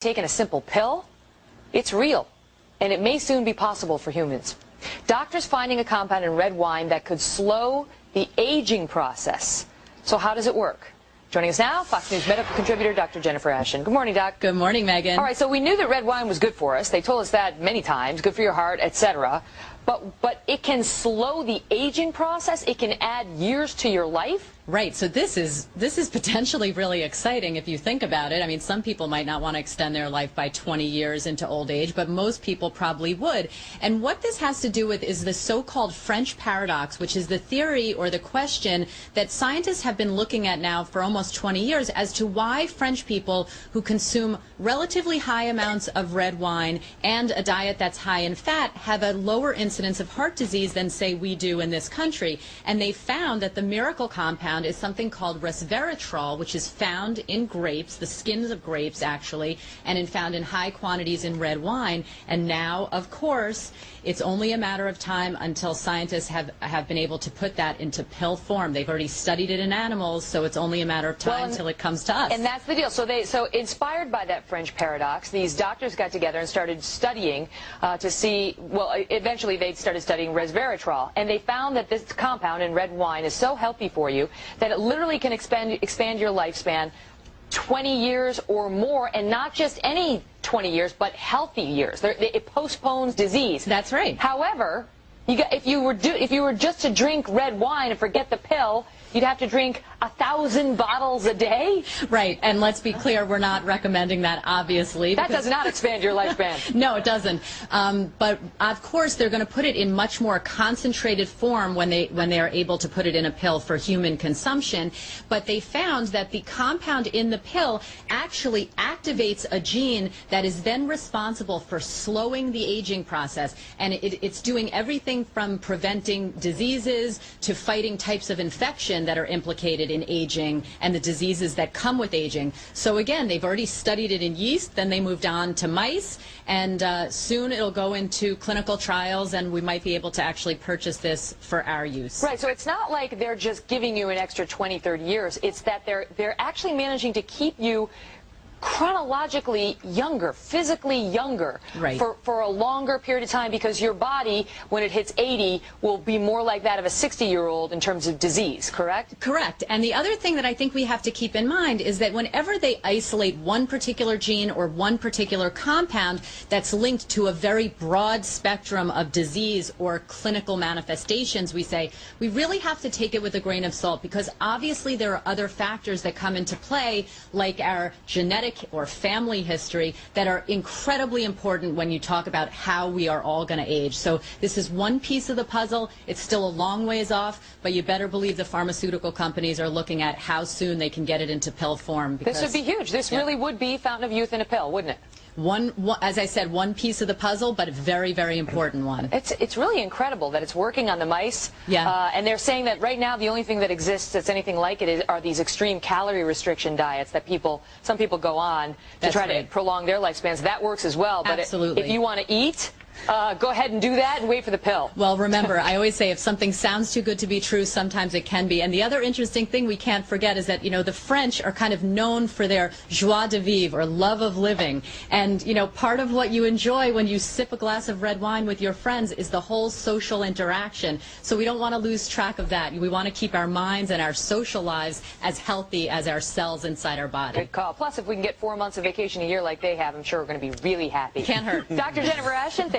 Taking a simple pill, it's real, and it may soon be possible for humans. Doctors finding a compound in red wine that could slow the aging process. So how does it work? Joining us now, Fox News medical contributor Dr. Jennifer Ashton. Good morning, Doc. Good morning, Megan. All right, so we knew that red wine was good for us. They told us that many times, good for your heart, etc. But it can slow the aging process. It can add years to your life. Right, so this is potentially really exciting if you think about it. I mean, some people might not want to extend their life by 20 years into old age, but most people probably would. And what this has to do with is the so-called French paradox, which is the theory or the question that scientists have been looking at now for almost 20 years as to why French people who consume relatively high amounts of red wine and a diet that's high in fat have a lower incidence of heart disease than, say, we do in this country. And they found that the miracle compound is something called Resveratrol, which is found in grapes, the skins of grapes actually, and found in high quantities in red wine. And now, of course, it's only a matter of time until scientists have been able to put that into pill form. They've already studied it in animals, so it's only a matter of time until it comes to us. And that's the deal. So inspired by that French paradox, these doctors got together and started studying to see, well, eventually they started studying resveratrol, and they found that this compound in red wine is so healthy for you that it literally can expand your lifespan 20 years or more, and not just any 20 years, but healthy years. It postpones disease. That's right. However, if you were just to drink red wine and forget the pill, you'd have to drink 1,000 bottles a day. Right, and let's be clear, we're not recommending that, obviously. That does not expand your lifespan. No, it doesn't. But of course, they're going to put it in much more concentrated form when they are able to put it in a pill for human consumption. But they found that the compound in the pill actually activates a gene that is then responsible for slowing the aging process. And it's doing everything from preventing diseases to fighting types of infection that are implicated in aging and the diseases that come with aging. So again, they've already studied it in yeast, then they moved on to mice, and soon it'll go into clinical trials, and we might be able to actually purchase this for our use. Right, so it's not like they're just giving you an extra 20, 30 years. It's that they're actually managing to keep you chronologically younger, physically younger, right, for a longer period of time, because your body, when it hits 80, will be more like that of a 60-year-old in terms of disease, correct? Correct. And the other thing that I think we have to keep in mind is that whenever they isolate one particular gene or one particular compound that's linked to a very broad spectrum of disease or clinical manifestations, we say we really have to take it with a grain of salt, because obviously there are other factors that come into play, like our genetic or family history, that are incredibly important when you talk about how we are all going to age. So this is one piece of the puzzle. It's still a long ways off, but you better believe the pharmaceutical companies are looking at how soon they can get it into pill form. This would be huge. This really would be fountain of youth in a pill, wouldn't it? As I said, one piece of the puzzle, but a very, very important one. It's really incredible that it's working on the mice. Yeah. And they're saying that right now the only thing that exists that's anything like it are these extreme calorie restriction diets that some people go on to try to prolong their lifespans. That works as well. But absolutely. If you want to eat, go ahead and do that and wait for the pill. Well, remember, I always say if something sounds too good to be true, sometimes it can be. And the other interesting thing we can't forget is that, the French are kind of known for their joie de vivre, or love of living. And, part of what you enjoy when you sip a glass of red wine with your friends is the whole social interaction. So we don't want to lose track of that. We want to keep our minds and our social lives as healthy as our cells inside our body. Good call. Plus, if we can get 4 months of vacation a year like they have, I'm sure we're going to be really happy. Can't hurt. Dr. Jennifer Ashton, thank you.